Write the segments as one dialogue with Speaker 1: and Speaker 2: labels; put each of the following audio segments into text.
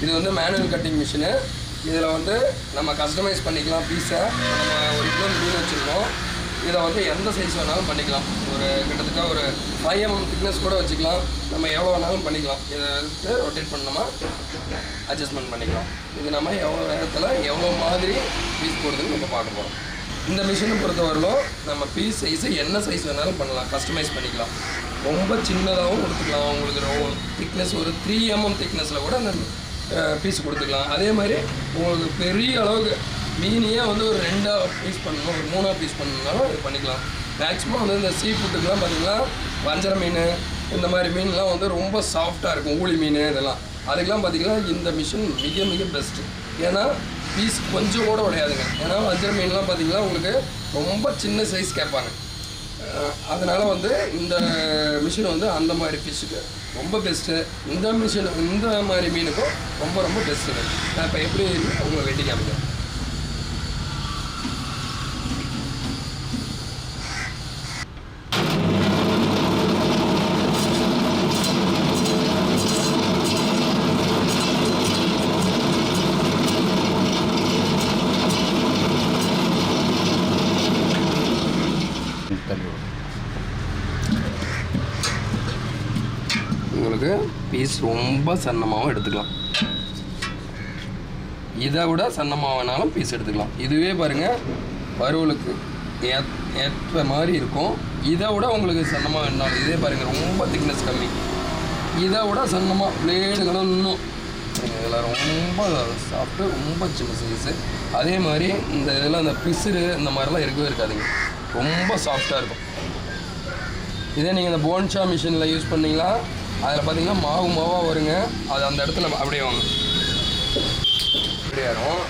Speaker 1: இது வந்து manual cutting machine. இதில் வந்து நம்ம கஸ்டமைஸ் பண்ணிக்கலாம் பீஸை. நம்ம ஒரு கிலோ மீன் வச்சுருக்கோம். இதை வந்து எந்த சைஸ் வேணாலும் பண்ணிக்கலாம். ஒரு கிட்டத்தட்ட ஒரு 5 mm திக்னஸ் கூட வச்சுக்கலாம். நம்ம எவ்வளோ வேணாலும் பண்ணிக்கலாம். இதை எடுத்து ரொட்டேட் பண்ணோமா அட்ஜஸ்ட்மெண்ட் பண்ணிக்கலாம். இது நம்ம எவ்வளோ நேரத்தில் எவ்வளோ மாதிரி பீஸ் போடுறதுன்னு நம்ம பார்க்க போகிறோம். இந்த மிஷினை பொறுத்தவரையிலும் நம்ம பீஸ் சைஸு என்ன சைஸ் வேணாலும் பண்ணலாம், கஸ்டமைஸ் பண்ணிக்கலாம். ரொம்ப சின்னதாகவும் கொடுத்துக்கலாம். உங்களுக்கு திக்னஸ் ஒரு 3 mm திக்னஸில் கூட அந்த பீஸ் கொடுத்துக்கலாம். அதே மாதிரி உங்களுக்கு பெரிய அளவுக்கு மீனையே வந்து ஒரு 2 பீஸ் பண்ணணும், ஒரு 3 பீஸ் பண்ணணுன்னாலும் இது பண்ணிக்கலாம். மேக்ஸிமம் வந்து இந்த சீ ஃபுட்டுக்கெலாம் பார்த்திங்கன்னா வஞ்சர மீன் இந்த மாதிரி மீன்லாம் வந்து ரொம்ப சாஃப்டாக இருக்கும். ஊளி மீன் இதெல்லாம் அதுக்கெலாம் பார்த்திங்கன்னா இந்த மிஷின் மிக மிக பெஸ்ட்டு. ஏன்னா பீஸ் கொஞ்சம் கூட உடையாதுங்க. ஏன்னா வஞ்சர மீன்லாம் பார்த்திங்கன்னா உங்களுக்கு ரொம்ப சின்ன சைஸ் கேட்பாங்க. அதனால் வந்து இந்த மிஷின் வந்து அந்த மாதிரி ஃபிஷ்ஷுக்கு ரொம்ப பெஸ்ட்டு. இந்த மிஷின் இந்த மாதிரி மீனுக்கும் ரொம்ப ரொம்ப பெஸ்ட்டு. நான் இப்போ எப்படி உங்களை வெட்டி காமிக்கிறேன். உங்களுக்கு பீஸ் ரொம்ப சன்னமாகவும் எடுத்துக்கலாம். இதை விட சன்னமாக வேணாலும் பீஸ் எடுத்துக்கலாம். இதுவே பாருங்கள் வறுவலுக்கு ஏற்ற மாதிரி இருக்கும். இதை விட உங்களுக்கு சன்னமாக வேணாலும் இதே பாருங்கள் ரொம்ப திக்னஸ் கம்மி. இதை விட சன்னமாக பிளேடுகளும் இன்னும் இதில் ரொம்ப சாப்பிட்டு ரொம்ப சின்ன சைஸு. அதே மாதிரி இந்த இதில் அந்த பிசுறு இந்த மாதிரிலாம் இருக்கவே இருக்காதுங்க. ரொம்ப சாஃப்டாக இருக்கும். இதே நீங்கள் இந்த போன்ஷா மிஷினில் யூஸ் பண்ணிங்களா அதில் பார்த்தீங்கன்னா மாவாக வருங்க. அது அந்த இடத்துல அப்படியே வாங்க அப்படியே வரும்.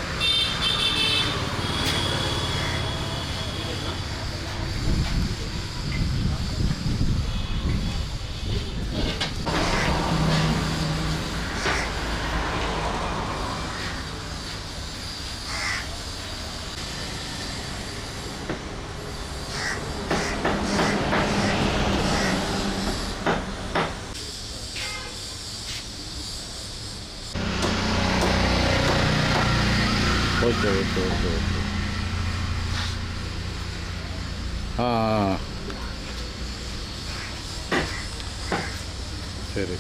Speaker 2: ஓகே. சரி.